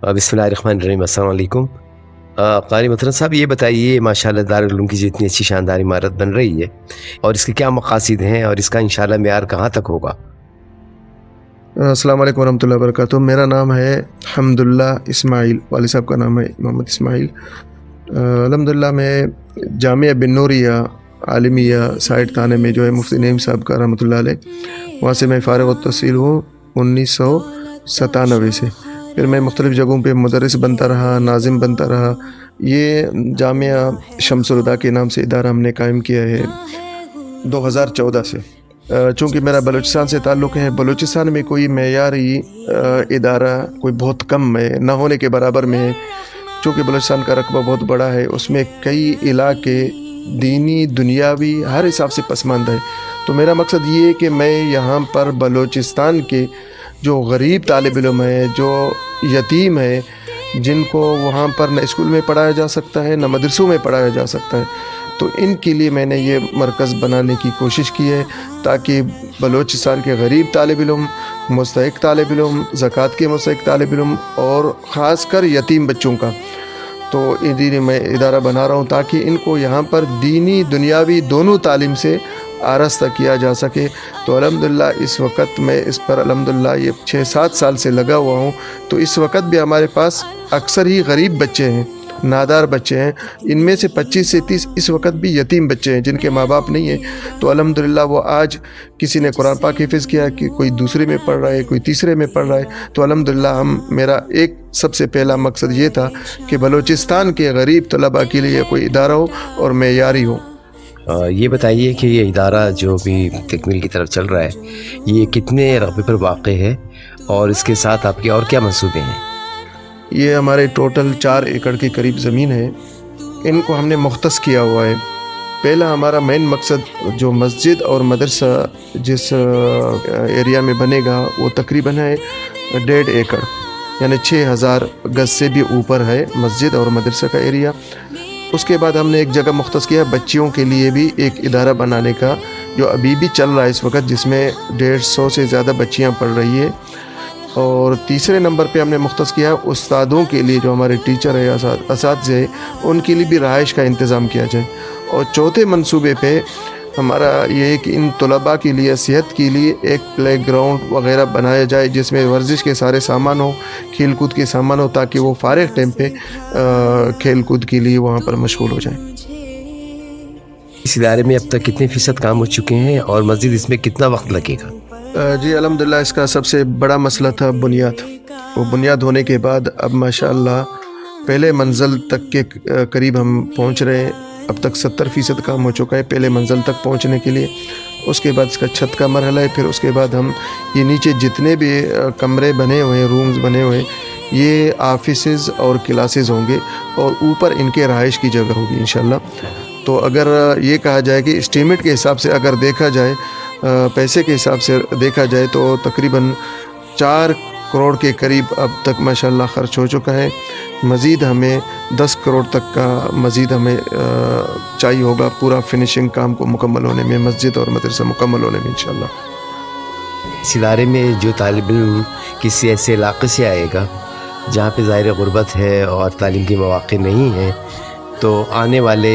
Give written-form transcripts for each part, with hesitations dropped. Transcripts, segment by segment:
बिस्मिल्लाहिर्रहमानिर्रहीम, अस्सलाम वालेकुम। क़ारी मोहतरम साहब, ये बताइए माशाअल्लाह दारुल उलूम की जितनी अच्छी शानदार इमारत बन रही है और इसके क्या मक़ासिद हैं और इसका इंशाअल्लाह मेयार कहाँ तक होगा? अस्सलाम वालेकुम वरहमतुल्लाहि वबरकातुहू। मेरा नाम है हम्दुल्ला इस्माइल, वालिद साहब का नाम है मोहम्मद इस्माइल। अल्हम्दुलिल्लाह मैं जामिया बिन नूरिया आलिमिया साइड थाने में जो है मुफ्ती नईम साहब का रहमतुल्लाह अलैह, वहाँ से मैं फ़ारिग़ अत-तहसील हूँ 1997 से। फिर मैं मुख्तलिफ़ जगहों पे मुदर्रिस बनता रहा, नाज़िम बनता रहा। ये जामिया शम्सुल हुदा के नाम से इदारा हमने कायम किया है 2014 से। चूँकि मेरा बलूचिस्तान से ताल्लुक़ है, बलूचिस्तान में कोई मेयारी इदारा कोई बहुत कम है, ना होने के बराबर में है। चूँकि बलूचिस्तान का रकबा बहुत बड़ा है, उसमें कई इलाके दीनी दुनियावी हर हिसाब से पसमानदा है। तो मेरा मकसद ये है कि मैं यहाँ पर बलूचिस्तान के जो गरीब तालिब इल्म है, जो यतीम है, जिनको वहाँ पर न स्कूल में पढ़ाया जा सकता है न मदरसों में पढ़ाया जा सकता है, तो इनके लिए मैंने ये मरकज़ बनाने की कोशिश की है ताकि बलूचिस्तान के गरीब तालिब इल्म, मुस्तहिक़ तालिब इल्म, ज़कात के मुस्तहिक़ तालिब इल्म और ख़ासकर यतीम बच्चों का, तो इन्हीं मैं इदारा बना रहा हूँ ताकि इनको यहाँ पर दीनी दुनियावी दोनों तालीम से आरास्ता किया जा सके। तो अल्हम्दुलिल्लाह इस वक्त मैं इस पर अल्हम्दुलिल्लाह ये 6-7 साल से लगा हुआ हूँ। तो इस वक्त भी हमारे पास अक्सर ही गरीब बच्चे हैं, नादार बच्चे हैं। इनमें से 25 से 30 इस वक्त भी यतीम बच्चे हैं जिनके माँ बाप नहीं हैं। तो अल्हम्दुलिल्लाह वो आज किसी ने कुरान पाक हिफ़्ज़ किया, कि कोई दूसरे में पढ़ रहा है, कोई तीसरे में पढ़ रहा है। तो अल्हम्दुलिल्लाह मेरा एक सबसे पहला मकसद ये था कि बलूचिस्तान के गरीब तलबा के लिए कोई इदारा हो और मेयारी हो। ये बताइए कि ये इदारा जो भी तकमील की तरफ चल रहा है, ये कितने रकबे पर वाक़ है और इसके साथ आपके और क्या मंसूबे हैं? ये हमारे टोटल 4 एकड़ के करीब ज़मीन है, इनको हमने मुख्तस किया हुआ है। पहला हमारा मेन मकसद जो मस्जिद और मदरसा जिस एरिया में बनेगा वो तकरीबन है 1.5 एकड़, यानी 6000 गज से भी ऊपर है मस्जिद और मदरसा का एरिया। उसके बाद हमने एक जगह मुख्तस किया बच्चियों के लिए भी एक इदारा बनाने का, जो अभी भी चल रहा है इस वक्त, जिसमें 150 से ज़्यादा बच्चियां पढ़ रही है। और तीसरे नंबर पे हमने मुख्तस किया उस्तादों के लिए, जो हमारे टीचर है, असातिज़े हैं, उनके लिए भी रहाइश का इंतज़ाम किया जाए। और चौथे मंसूबे पे हमारा ये है कि इन तलबा के लिए सेहत के लिए एक प्ले ग्राउंड वग़ैरह बनाया जाए जिसमें वर्जिश के सारे सामान हो, खेल कूद के सामान हो, ताकि वो फ़ारिग़ टाइम पे खेल कूद के लिए वहाँ पर मशगूल हो जाए। इस इदारे में अब तक कितने फ़ीसद काम हो चुके हैं और मज़ीद इसमें कितना वक्त लगेगा? जी अल्हम्दुलिल्लाह इसका सबसे बड़ा मसला था बुनियाद। वो बुनियाद होने के बाद अब माशाअल्लाह पहले मंजिल तक के करीब हम पहुँच रहे हैं। अब तक 70% काम हो चुका है पहले मंजिल तक पहुंचने के लिए। उसके बाद इसका छत का मरहला है, फिर उसके बाद हम ये नीचे जितने भी कमरे बने हुए हैं, रूम्स बने हुए हैं, ये ऑफिसेज़ और क्लासेस होंगे और ऊपर इनके रहाइश की जगह होगी इंशाल्लाह। तो अगर ये कहा जाए कि एस्टीमेट के हिसाब से अगर देखा जाए, पैसे के हिसाब से देखा जाए, तो तकरीबन 4 करोड़ के करीब अब तक माशाल्लाह ख़र्च हो चुका है। मज़ीद हमें 10 करोड़ तक का मज़ीद हमें चाहिए होगा पूरा फिनिशिंग काम को मुकम्मल होने में, मस्जिद और मदरसा मुकम्मल होने में इंशाल्लाह। इस इदारे में जो तालिब इल्म किसी ऐसे इलाक़े से आएगा जहाँ पे ज़ाहिर गुरबत है और तालीम के मौक़े नहीं हैं, तो आने वाले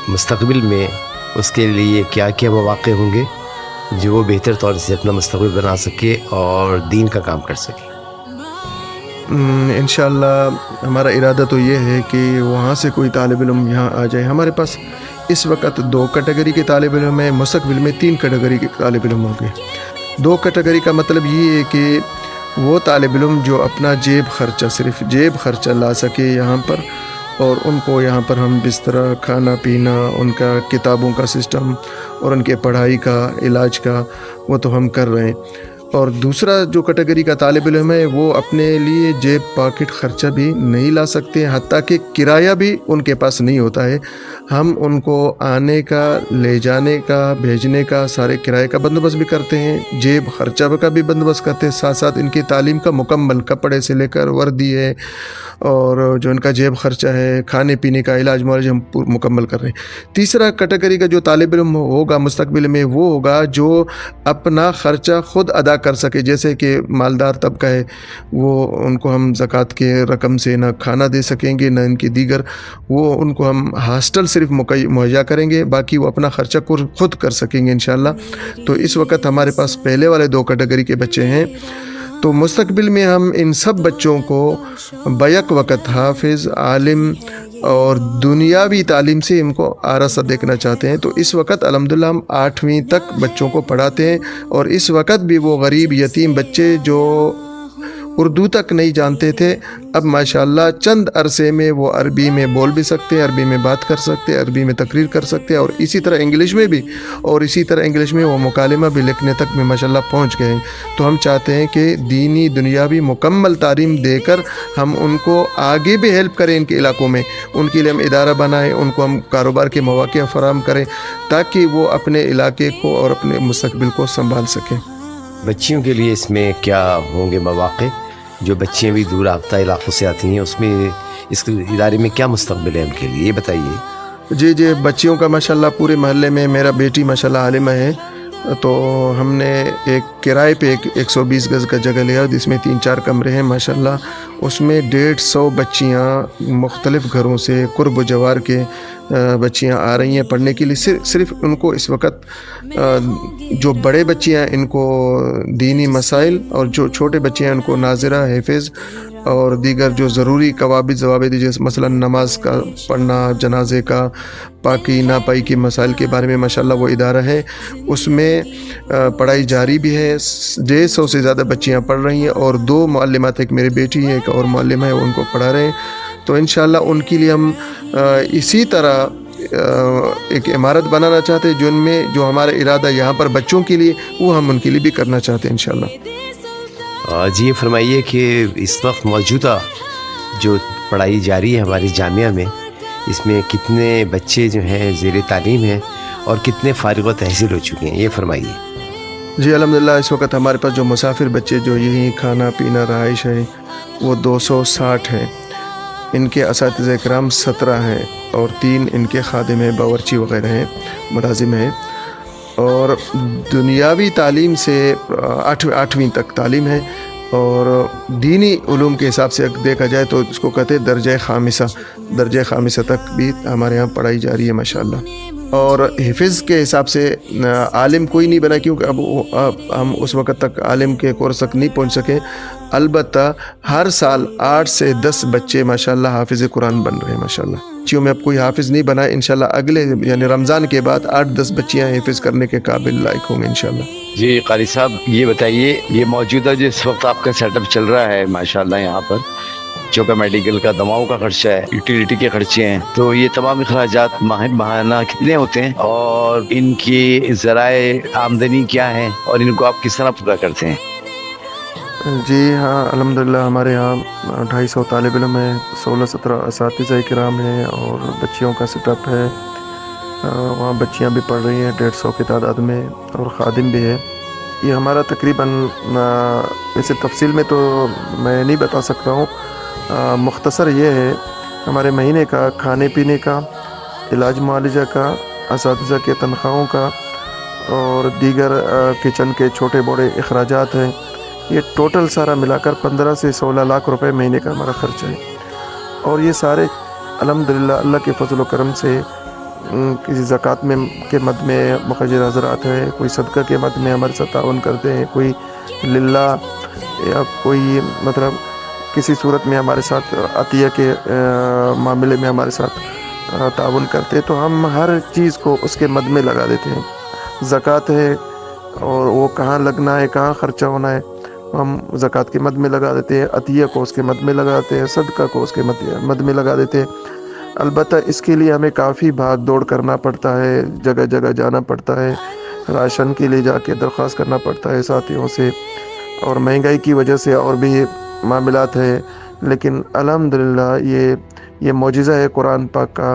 मुस्तक़बिल में उसके लिए क्या क्या मौक़े होंगे जो वो बेहतर तौर से अपना मुस्तक़बिल बना सके और दीन का काम कर सके? इंशाअल्लाह हमारा इरादा तो ये है कि वहाँ से कोई तालिब इल्म यहाँ आ जाए। हमारे पास इस वक्त 2 कैटेगरी के तालिब इल्म है, मुस्तक़बिल में 3 कैटेगरी के तालिब इल्म होंगे। 2 कैटेगरी का मतलब ये है कि वो तालिब इल्म जो अपना जेब खर्चा, सिर्फ जेब खर्चा ला सके यहाँ पर, और उनको यहाँ पर हम बिस्तरा, खाना पीना, उनका किताबों का सिस्टम और उनके पढ़ाई का, इलाज का, वो तो हम कर रहे हैं। और दूसरा जो कैटेगरी का तालिब इल्म है वो अपने लिए जेब पॉकेट ख़र्चा भी नहीं ला सकते, हत्ता कि किराया भी उनके पास नहीं होता है। हम उनको आने का, ले जाने का, भेजने का, सारे किराए का बंदोबस्त भी करते हैं, जेब खर्चा का भी बंदोबस्त करते हैं, साथ साथ इनकी तालीम का मुकम्मल कपड़े से लेकर वर्दी है और जो इनका जेब खर्चा है, खाने पीने का, इलाज मुआलज हम मुकम्मल कर रहे हैं। तीसरा कैटेगरी का जो तालिब इल्म होगा मुस्तक़बिल में, वो होगा जो अपना ख़र्चा ख़ुद अदा कर सके, जैसे कि मालदार तबका है वो उनको हम ज़कात के रकम से ना खाना दे सकेंगे ना इनकी दीगर, वो उनको हम हॉस्टल सिर्फ मुहैया करेंगे, बाकी वो अपना ख़र्चा खुद कर सकेंगे इंशाल्लाह। तो इस वक्त हमारे पास पहले वाले 2 कैटेगरी के बच्चे हैं। तो मुस्तकबिल में हम इन सब बच्चों को बैक वक़्त हाफिज़, आलिम और दुनियावी तालीम से इनको आरासा देखना चाहते हैं। तो इस वक्त अल्हम्दुलिल्लाह हम 8वीं तक बच्चों को पढ़ाते हैं, और इस वक्त भी वो गरीब यतीम बच्चे जो उर्दू तक नहीं जानते थे, अब माशाल्लाह चंद अरसे में वो अरबी में बोल भी सकते हैं, अरबी में बात कर सकते हैं, अरबी में तकरीर कर सकते हैं, और इसी तरह इंग्लिश में भी, और इसी तरह इंग्लिश में वो मुकालिमा भी लिखने तक में माशाल्लाह पहुंच गए हैं। तो हम चाहते हैं कि दीनी दुनियावी मुकम्मल तालीम देकर हम उनको आगे भी हेल्प करें इनके इलाकों में, उनके लिए हम इदारा बनाएं, उनको हम कारोबार के मौक़े फराहम करें ताकि वो अपने इलाके को और अपने मुस्तकबिल को संभाल सकें। बच्चियों के लिए इसमें क्या होंगे मौक़े? जो बच्चियाँ भी दूर आफ्ता इलाक़ों से आती हैं, उसमें इस इदारे में क्या मुस्तक़बिल है उनके लिए, ये बताइए। जी, बच्चियों का माशाल्लाह पूरे महल्ले में मेरा बेटी माशाल्लाह आलिमा है, तो हमने एक किराए पे 120 गज़ का जगह लिया जिसमें 3-4 कमरे हैं माशाल्लाह। उसमें 150 बच्चियाँ मुख्तलिफ़ घरों से कुर्ब जवार के बच्चियाँ आ रही हैं पढ़ने के लिए। सिर्फ उनको इस वक्त जो बड़े बच्चे हैं इनको दीनी मसाइल, और जो छोटे बच्चे हैं उनको नाज़िरा, हिफ़्ज़ और दीगर जो ज़रूरी कवाबिद ज़वाबिद, जैसे मसलन नमाज का पढ़ना, जनाजे का, पाकी नापाई के मसाइल के बारे में माशाल्लाह वो इदारा है। उसमें पढ़ाई जारी भी है, 150 से ज़्यादा बच्चियाँ पढ़ रही हैं, और 2 मुअल्लिमात, एक मेरी बेटी है, एक और मुअल्लिमा है, उनको पढ़ा रहे हैं। तो इंशाल्लाह उनके लिए हम इसी तरह एक इमारत बनाना चाहते हैं, जिनमें जो हमारा इरादा यहाँ पर बच्चों के लिए, वो हम उनके लिए भी करना चाहते हैं इंशाल्लाह। जी फरमाइए कि इस वक्त मौजूदा जो पढ़ाई जारी है हमारी जामिया में, इसमें कितने बच्चे जो हैं ज़ेर तालीम हैं और कितने फ़ारिग़ व तहसील हो चुके हैं, ये फरमाइए। जी अल्हम्दुलिल्लाह, इस वक्त हमारे पास जो मुसाफिर बच्चे जो यहीं खाना पीना रहाइश है वो 260 हैं। इनके असातिज़ा इकराम 17 हैं, और 3 इनके खादिम हैं, बावर्ची वग़ैरह हैं, मुलाजिम हैं। और दुनियावी तालीम से 8वीं तक तालीम है, और दीनी उलूम के हिसाब से देखा जाए तो इसको कहते हैं दर्जा खामिसा तक भी हमारे यहाँ पढ़ाई जारी है माशाल्लाह। और हिफ़्ज़ के हिसाब से आलिम कोई नहीं बना, क्योंकि अब हम उस वक़्त तक आलिम के कोर्स तक नहीं पहुँच सके। अलबत्ता हर साल 8 से 10 बच्चे माशाल्लाह हाफिज़ कुरान बन रहे हैं माशाल्लाह। बच्चियों में अब कोई हाफिज़ नहीं बना, इंशाल्लाह अगले यानी रमज़ान के बाद 8-10 बच्चियाँ हिफ़्ज़ करने के काबिल लायक होंगे इंशाल्लाह। जी कारी साहब, ये बताइए, ये मौजूदा जिस वक्त आपका सेटअप चल रहा है माशाल्लाह, यहाँ पर जो का मेडिकल का, दवाओं का खर्चा है, यूटिलिटी के खर्चे हैं, तो ये तमाम अखराजात माहाना कितने होते हैं और इनकी ज़राए आमदनी क्या है और इनको आप किस तरह पूरा करते हैं? जी हाँ, अल्हम्दुलिल्लाह हमारे यहाँ 250 तालिब इल्म है, 16-17 असातिज़ा किराम हैं, और बच्चियों का सेटअप है। वहाँ बच्चियाँ भी पढ़ रही हैं 150 की तादाद में, और ख़ादिम भी है। ये हमारा तकरीबन, वैसे तफसील में तो मैं नहीं बता सकता हूँ, मुख्तसर ये है हमारे महीने का खाने पीने का, इलाज मुआलजा का, असातिज़ा के तनख्वाहों का, और दीगर किचन के छोटे बड़े अखराजात हैं। ये टोटल सारा मिलाकर 15 से 16 लाख रुपए महीने का हमारा ख़र्चा है। और ये सारे अल्हम्दुलिल्लाह अल्लाह के फजल व करम से किसी ज़कात में के मद में मुखर्रर हज़रात हैं, कोई सदका के मद में हमारे साथ तावन करते हैं, कोई लिल्ला, या कोई मतलब किसी सूरत में हमारे साथ अतिया के मामले में हमारे साथ तावन करते हैं। तो हम हर चीज़ को उसके मद में लगा देते हैं। ज़कात है और वो कहाँ लगना है, कहाँ ख़र्चा होना है, हम ज़कात के मद में लगा देते हैं, अतिया को उसके मद में लगा देते हैं, सदका को उसके मद में लगा देते हैं। अलबत्ता इसके लिए हमें काफ़ी भाग दौड़ करना पड़ता है, जगह जगह जाना पड़ता है, राशन के लिए जाके दरख्वास्त करना पड़ता है साथियों से, और महंगाई की वजह से और भी मामलात है। लेकिन अल्हम्दुलिल्लाह ये मौजिज़ा है कुरान पाक का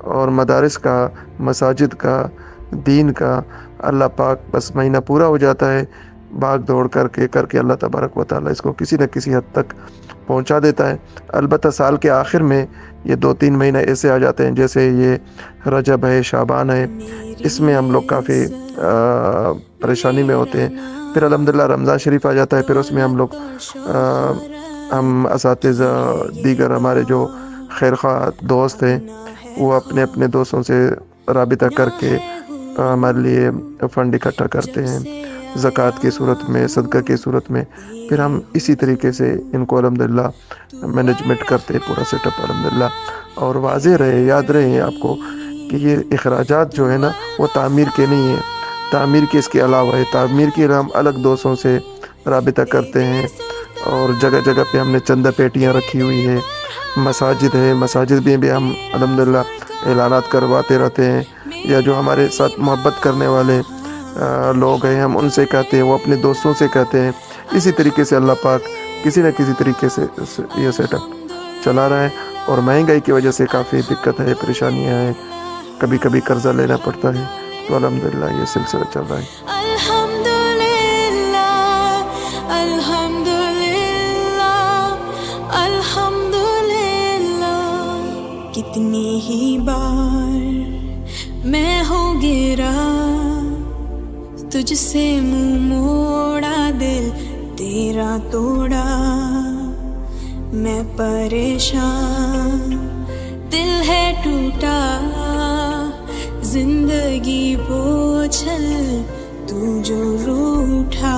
और मदारिस का, मसाजिद का, दीन का। अल्लाह पाक बस महीना पूरा हो जाता है, भाग दौड़ करके अल्लाह तबारक व तआला इसको किसी न किसी हद तक पहुंचा देता है। अलबत्ता साल के आखिर में ये 2-3 महीने ऐसे आ जाते हैं, जैसे ये रजब है, शाबान है, इसमें हम लोग काफ़ी परेशानी में होते हैं। फिर अल्हम्दुलिल्लाह रमज़ान शरीफ आ जाता है, फिर उसमें हम लोग हम असातिज़ा दीगर हमारे जो खैर ख्वाह दोस्त हैं वो अपने अपने दोस्तों से राबिता करके हमारे लिए फ़ंड इकट्ठा करते हैं ज़कात की सूरत में, सदका की सूरत में। फिर हम इसी तरीके से इनको अल्हम्दुलिल्लाह मैनेजमेंट करते हैं पूरा सेटअप अल्हम्दुलिल्लाह। और वाज़ेह रहे, याद रहे आपको कि ये अखराजात जो है ना वो तामीर के नहीं है, तामीर के इसके अलावा है। तामीर के हम अलग दोस्तों से राबिता करते हैं और जगह जगह पे हमने चंदा पेटियाँ रखी हुई है। मसाजिद है, मसाजिद में भी हम अल्हम्दुलिल्लाह ऐलानात करवाते रहते हैं, या जो हमारे साथ मोहब्बत करने वाले लोग हैं हम उनसे कहते हैं, वो अपने दोस्तों से कहते हैं। इसी तरीके से अल्लाह पाक किसी न किसी तरीके से ये सेटअप चला रहा है। और महंगाई की वजह से काफ़ी दिक्कत है, परेशानियाँ हैं, कभी कभी कर्जा लेना पड़ता है, तो अल्हम्दुलिल्लाह ये सिलसिला चल रहा है। कितनी ही बार मैं हो गिरा, तुझसे मुंह मोड़ा, दिल तेरा तोड़ा, मैं परेशान, दिल है टूटा, जिंदगी बोझल तू जो रूठा।